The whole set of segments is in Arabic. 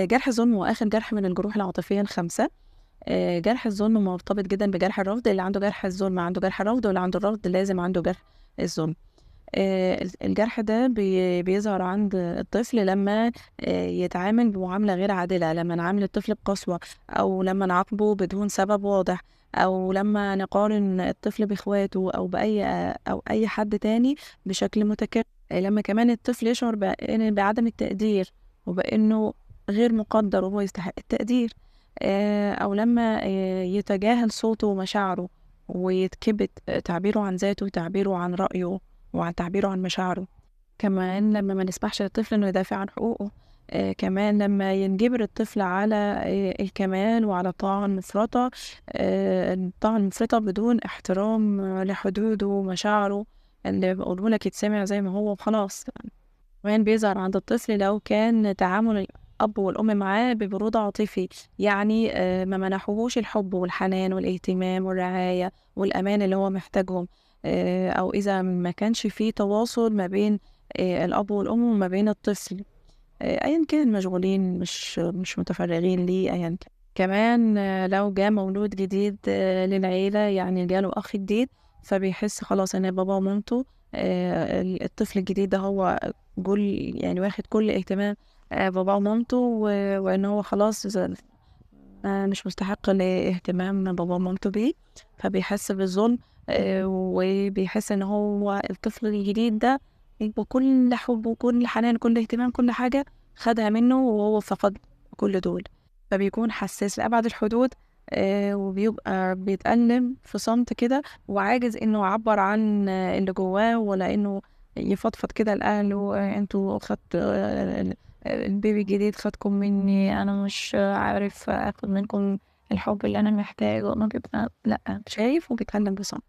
جرح الظلم هو آخر جرح من الجروح العاطفية ال5. جرح الظلم مرتبط جدًا بجرح الرفض، اللي عنده جرح الظلم عنده جرح الرفض، واللي عنده الرفض لازم عنده جرح الظلم. الجرح ده بيظهر عند الطفل لمّا يتعامل بمعاملة غير عادلة، لمّا نعامل الطفل بقسوة، أو لمّا نعاقبه بدون سبب واضح، أو لمّا نقارن الطفل بإخواته أو أي حد تاني بشكل متكرر، لمّا كمان الطفل يشعر بعدم التقدير، وبإنه غير مُقدّر وهو يستحق التقدير، أو لمّا يتجاهل صوته ومشاعره، ويتكبت تعبيره عن ذاته وتعبيره عن رأيه وعن تعبيره عن مشاعره. كمان لمّا ما نسمحش للطفل إنه يدافع عن حقوقه، كمان لمّا ينجبر الطفل على الكمال وعلى الطاعة المفرطة بدون احترام لحدوده ومشاعره، اللي باقوله لك يتسمع زي ما هو وخلاص. كمان بيظهر عند الطفل لو كان تعامل الأب والأم معاه ببرود عاطفي، يعني ما منحوهوش الحب والحنان والاهتمام والرعاية والأمان اللي هو محتاجهم، أو إذا ما كانش في تواصل ما بين الأب والأم وما بين الطفل، أيًا كان مشغولين مش متفرغين ليه أيًا كان. كمان لو جه مولود جديد للعيلة، يعني جاله أخ جديد، فبيحس خلاص إن باباه ومامته الطفل الجديد ده هو يعني واخد كل اهتمام باباه ومامته، وإن هو خلاص مش مستحق لاهتمام باباه ومامته بيه، فبيحس بالظلم، وبيحس إن هو الطفل الجديد ده بكل حب وكل حنان كل اهتمام كل حاجة خدها منه وهو فقد كل دول، فبيكون حساس لأبعد الحدود، وبيبقى بيتألم في صمت كده، وعاجز إنه يعبّر عن اللي جواه، ولا إنه يفضفض كده لأهله، أنتم خدتوا البيبي الجديد خدكم مني، أنا مش عارف آخد منكم الحب اللي أنا محتاجه، ما بيبقى لأ، شايف وبيتكلم بصمت.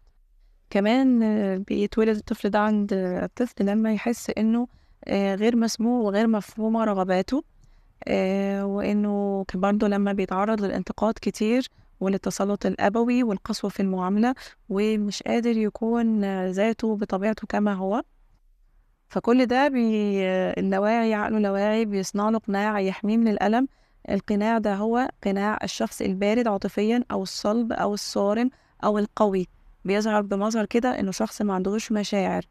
كمان بيتولد الطفل ده عند الطفل لمّا يحس إنه غير مسموع وغير مفهومة رغباته، وإنه برضه لمّا بيتعرّض للانتقاد كتير وللتسلُّط الأبوي والقسوة في المعاملة، ومش قادر يكون ذاته بطبيعته كما هو. فكل ده اللاواعي عقله اللاواعي بيصنع له قناع يحميه من الألم. القناع ده هو قناع الشخص البارد عاطفيًا أو الصلب أو الصارم أو القوي، بيظهر بمظهر كده إنه شخص ما عندهوش مشاعر،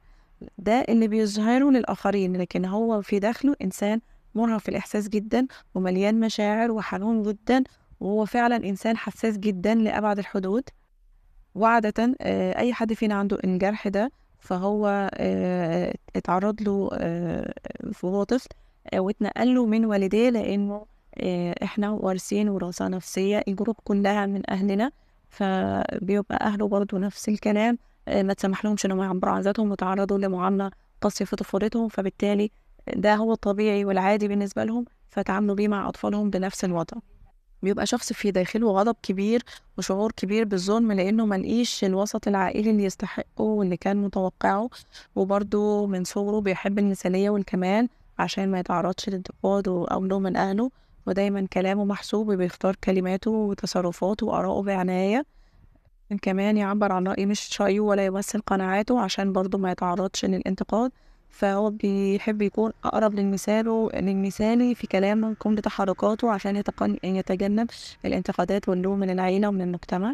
ده اللي بيظهره للآخرين، لكن هو في داخله إنسان مرهف الإحساس جدًا ومليان مشاعر وحنون جدًا، وهو فعلًا إنسان حساس جدًا لأبعد الحدود. وعادةً أي حد فينا عنده الجرح ده، فهو اتعرّض له وهو طفل، واتنقل له من والديه، لإنه إحنا وارثين وراثة نفسية الجروح كلّها من أهلنا، فبيبقى أهله برضه نفس الكلام، ما اتسمحلهمش إنهم يعبّروا عن ذاتهم واتعرّضوا لمعاملة قاسية في طفولتهم، فبالتالي ده هو الطبيعي والعادي بالنسبة لهم، فاتعاملوا بيه مع أطفالهم بنفس الوضع. بيبقى شخص في داخله غضب كبير وشعور كبير بالظلم، لأنه ما لقيش الوسط العائلي اللي يستحقه واللي كان متوقعه، وبرضه من صغره بيحب المثالية والكمال عشان ما يتعرضش لانتقاد أو لوم من أهله، ودايما كلامه محسوب وبيختار كلماته وتصرفاته وآراءه بعناية. كمان يعبّر عن رأيه مش رأيه ولا يمثّل قناعاته عشان برضه ما يتعرّضش للانتقاد، فهو بيحب يكون أقرب للمثالي في كلامه، كل تحركاته عشان يتجنب الانتقادات واللوم من العيلة ومن المجتمع.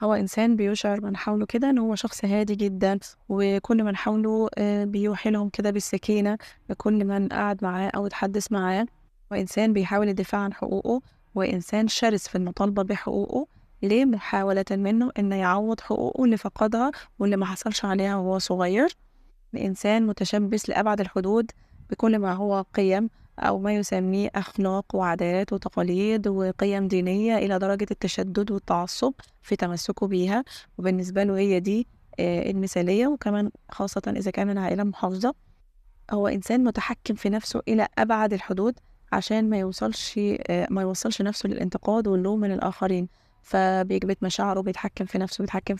هو إنسان بيشعر من حوله كده إن هو شخص هادي جدًا، وكل من حوله بيوحي لهم كده بالسكينة كل من قعد معاه أو اتحدث معاه، وإنسان بيحاول الدفاع عن حقوقه، وإنسان شرس في المطالبة بحقوقه، ليه؟ محاولةً منه إنه يعوّض حقوقه اللي فقدها واللي ما حصلش عليها وهو صغير. إنسان متشبث لأبعد الحدود بكل ما هو قِيَم أو ما يسميه أخلاق وعادات وتقاليد وقِيَم دينية إلى درجة التشدد والتعصب في تمسكه بيها، وبالنسبة له هي دي المثالية، وكمان خاصةً إذا كان من عائلة محافظة. هو إنسان متحكم في نفسه إلى أبعد الحدود عشان ما يوصّلش نفسه للانتقاد واللوم من الآخرين، فبيكبت مشاعره، بيتحكم في نفسه، بيتحكم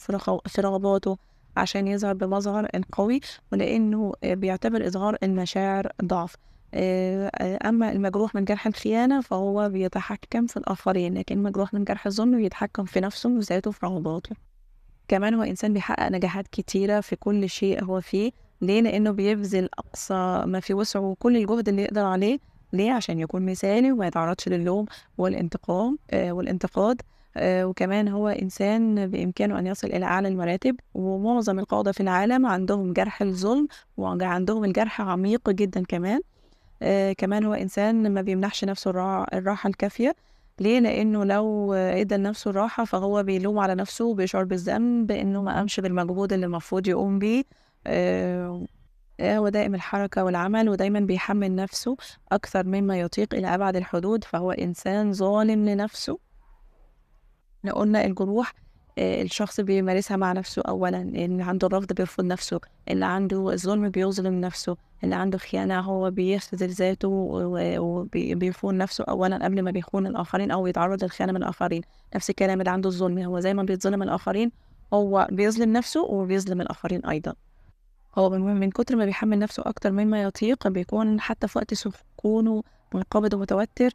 في رغباته عشان يظهر بمظهر القوي، ولإنه بيعتبر إظهار المشاعر ضعف. أمّا المجروح من جرح الخيانة فهو بيتحكم في الآخرين، لكن المجروح من جرح الظلم بيتحكم في نفسه وذاته في رغباته. كمان هو إنسان بيحقق نجاحات كتيرة في كل شيء هو فيه، ليه؟ لإنه بيبذل أقصى ما في وسعه وكل الجهد اللي يقدر عليه ليه؟ عشان يكون مثالي وما يتعرضش للوم والانتقام والانتقاد. وكمان هو إنسان بإمكانه أن يصل إلى أعلى المراتب، ومعظم القادة في العالم عندهم جرح الظلم وعندهم الجرح عميق جدًا كمان. كمان هو إنسان ما بيمنحش نفسه الراحة الكافية. ليه؟ لإنه لو ادّى لنفسه الراحة فهو بيلوم على نفسه وبيشعر بالذنب إنه ما قامش بالمجهود اللي المفروض يقوم بيه. آآ هو دائم الحركة والعمل ودايمًا بيحمّل نفسه أكثر مما يطيق إلى أبعد الحدود، فهو إنسان ظالم لنفسه. إحنا قُلنا الجروح الشخص بيمارسها مع نفسه أولًا، اللي عنده الرفض بيرفض نفسه، اللي عنده الظلم بيظلم نفسه، اللي عنده خيانة هو بيخذل ذاته بيخون نفسه أولًا قبل ما بيخون الآخرين أو يتعرّض للخيانة من الآخرين. نفس الكلام اللي عنده الظلم، هو زي ما بيتظلم الآخرين هو بيظلم نفسه وبيظلم الآخرين أيضًا. هو من كتر ما بيحمّل نفسه أكتر مما يطيق بيكون حتى في وقت سكونه منقبض ومتوتر.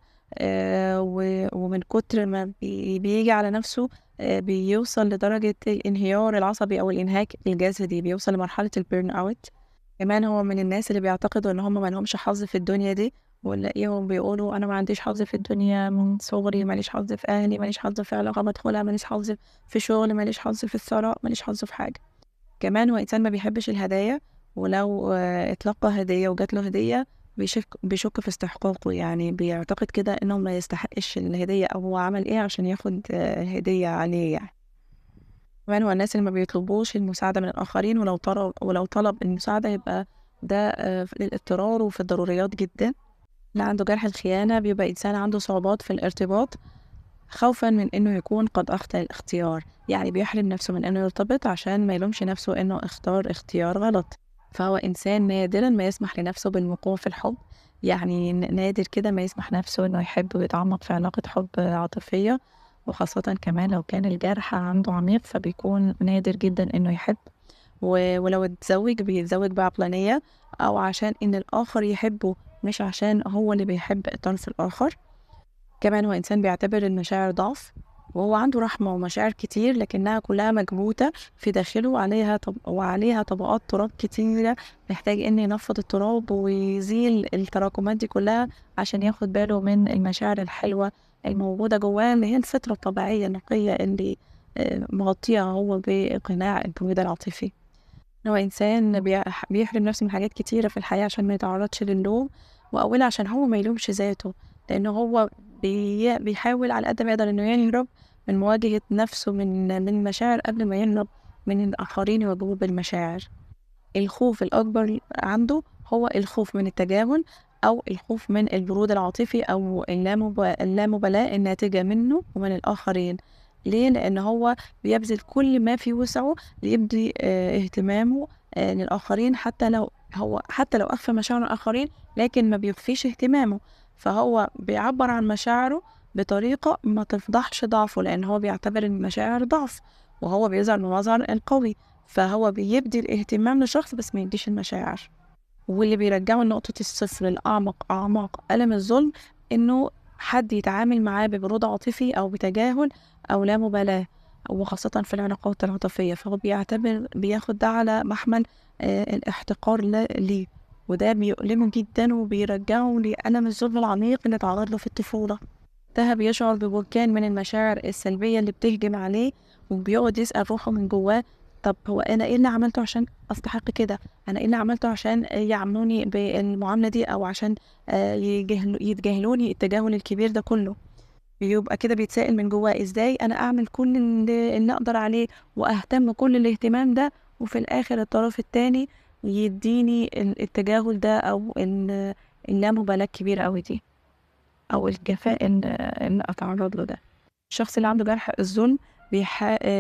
ومن كتر ما بييجي على نفسه بيوصل لدرجة الانهيار العصبي أو الإنهاك الجسدي، بيوصل لمرحلة الburn out. كمان هو من الناس اللي بيعتقدوا إن هم ما لهمش حظ في الدنيا دي، ونلاقيهم بيقولوا أنا ما عنديش حظ في الدنيا من صغري، ما ليش حظ في أهلي، ما ليش حظ في علاقة بادخلها، ما ليش حظ في شغل، ما ليش حظ في الثراء، ما ليش حظ في حاجة. كمان هو إنسان ما بيحبش الهدايا، ولو اتلقى هدية وجات له هدية بيشك في استحقاقه، يعني بيعتقد كده إنه ما يستحقش الهدية أو هو عمل إيه عشان ياخد هدية عليه يعني. كمان هو الناس اللي ما بيطلبوش المساعدة من الآخرين، ولو طلب المساعدة يبقى ده للاضطرار وفي الضروريات جدًا. اللي عنده جرح الخيانة بيبقى إنسان عنده صعوبات في الارتباط خوفًا من إنه يكون قد أخطأ الاختيار، يعني بيحرم نفسه من إنه يرتبط عشان ما يلومش نفسه إنه اختار اختيار غلط. فهو إنسان نادرًا ما يسمح لنفسه بالوقوع في الحب، يعني نادر كده ما يسمح نفسه إنه يحب ويتعمق في علاقة حب عاطفية، وخاصةً كمان لو كان الجرح عنده عميق فبيكون نادر جدًا إنه يحب. ولو اتزوج بيتزوج بعقلانية أو عشان إن الآخر يحبه مش عشان هو اللي بيحب الطرف الآخر. كمان هو إنسان بيعتبر المشاعر ضعف، وهو عنده رحمة ومشاعر كتير لكنها كلها مكبوتة في داخله وعليها طبقات تراب كتيرة، محتاج إن ينفض التراب ويزيل التراكمات دي كلها عشان ياخد باله من المشاعر الحلوة الموجودة جواه اللي هي الفطرة الطبيعية النقية اللي مغطيها هو بقناع التمويل العاطفي. هو إنسان بيحرم نفسه من حاجات كتيرة في الحياة عشان ما يتعرضش للوم، وأولها عشان هو ما يلومش ذاته، لأنه هو بيحاول على قد ما يقدر إنه يهرب من مواجهة نفسه من المشاعر قبل ما يهرب من الآخرين يواجهوه بالمشاعر. الخوف الأكبر عنده هو الخوف من التجاهل أو الخوف من البرود العاطفي أو اللامبالاة الناتجة منه ومن الآخرين. ليه؟ لأن هو بيبذل كل ما في وسعه ليبدي اهتمامه للآخرين حتى لو أخفى مشاعر الآخرين لكن ما بيخفيش اهتمامه. فهو بيعبر عن مشاعره بطريقة ما تفضحش ضعفه لأن هو بيعتبر المشاعر ضعف وهو بيظهر بمظهر القوي. فهو بيبدي الاهتمام لشخص بس ما يديش المشاعر، واللي بيرجعه لنقطة الصفر الأعمق أعماق ألم الظلم إنه حد يتعامل معاه ببرود عاطفي أو بتجاهل أو لا مبالاة، وخاصة في العلاقات العاطفية. فهو بياخد ده على محمل الاحتقار ليه، وده بيؤلمه جدا وبيرجعه لألم الظلم العميق اللي اتعرض له في الطفولة. ده بيشعر ببركان من المشاعر السلبية اللي بتهجم عليه، وبيقعد يسأل روحه من جواه طب هو أنا إيه اللي عملته عشان أستحق كده؟ أنا إيه اللي عملته عشان يعاملوني بالمعاملة دي أو عشان يتجاهلوني التجاهل الكبير ده كله؟ بيبقى كده بيتسائل من جواه إزاي أنا أعمل كل اللي أقدر عليه وأهتم كل الاهتمام ده وفي الآخر الطرف التاني يديني التجاهل ده أو اللامبالاة الكبيرة أوي دي أو الجفاء إن أتعرض له ده. الشخص اللي عنده جرح الظلم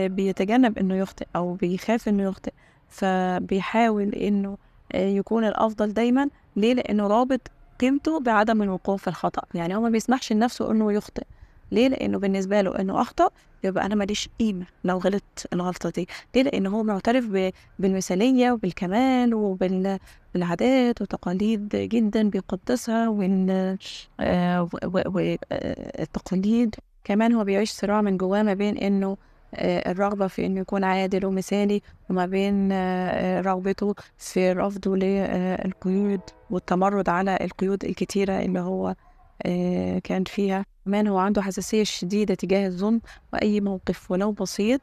بيتجنب إنه يخطئ أو بيخاف إنه يخطئ، فبيحاول إنه يكون الأفضل دايمًا. ليه؟ لإنه رابط قيمته بعدم الوقوع في الخطأ، يعني هو ما بيسمحش لنفسه إنه يخطئ. ليه؟ لإنه بالنسبة له إنه أخطأ يبقى أنا ما ليش قيمة لو غلطت الغلطة دي. ليه؟ لإنه هو معترف بالمثالية وبالكمال بالعادات وتقاليد جدًا بيقدسها التقاليد. كمان هو بيعيش صراع من جواه ما بين إنه الرغبة في إنه يكون عادل ومثالي، وما بين رغبته في رفضه للقيود والتمرد على القيود الكتيرة اللي هو كان فيها. كمان هو عنده حساسية شديدة تجاه الظلم، وأي موقف ولو بسيط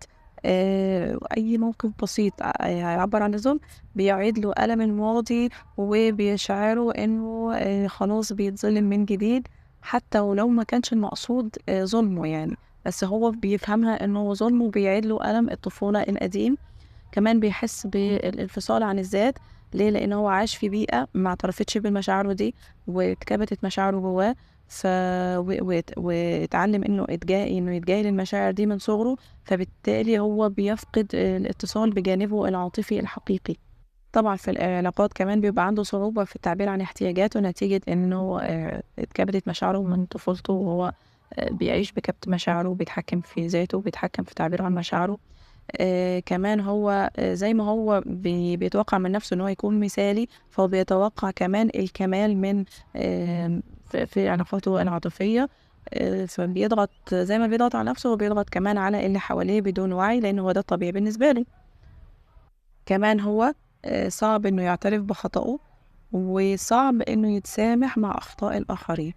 أي موقف بسيط هيعبر عن الظلم بيعيد له ألم الماضي، وبيشعره إنه خلاص بيتظلم من جديد، حتى ولو ما كانش المقصود ظلمه يعني، بس هو بيفهمها إنه ظلم وبيعيد له ألم الطفولة القديم. كمان بيحس بالانفصال عن الذات. ليه؟ لأن هو عاش في بيئة ما اعترفتش بالمشاعره دي، واتكبتت مشاعره جواه. ف واتعلم إنه يتجاهل المشاعر دي من صغره، فبالتالي هو بيفقد الاتصال بجانبه العاطفي الحقيقي. طبعًا في العلاقات كمان بيبقى عنده صعوبة في التعبير عن احتياجاته نتيجة إنه اتكبتت مشاعره من طفولته، وهو بيعيش بكبت مشاعره، وبيتحكم في ذاته، وبيتحكم في تعبيره عن مشاعره. كمان هو زي ما هو بيتوقع من نفسه إن هو يكون مثالي، فهو بيتوقع كمان الكمال من في علاقاته العاطفية. فبيضغط زي ما بيضغط على نفسه، هو بيضغط كمان على اللي حواليه بدون وعي، لأن هو ده الطبيعي بالنسبة له. كمان هو صعب إنه يعترف بخطأه، وصعب إنه يتسامح مع أخطاء الآخرين.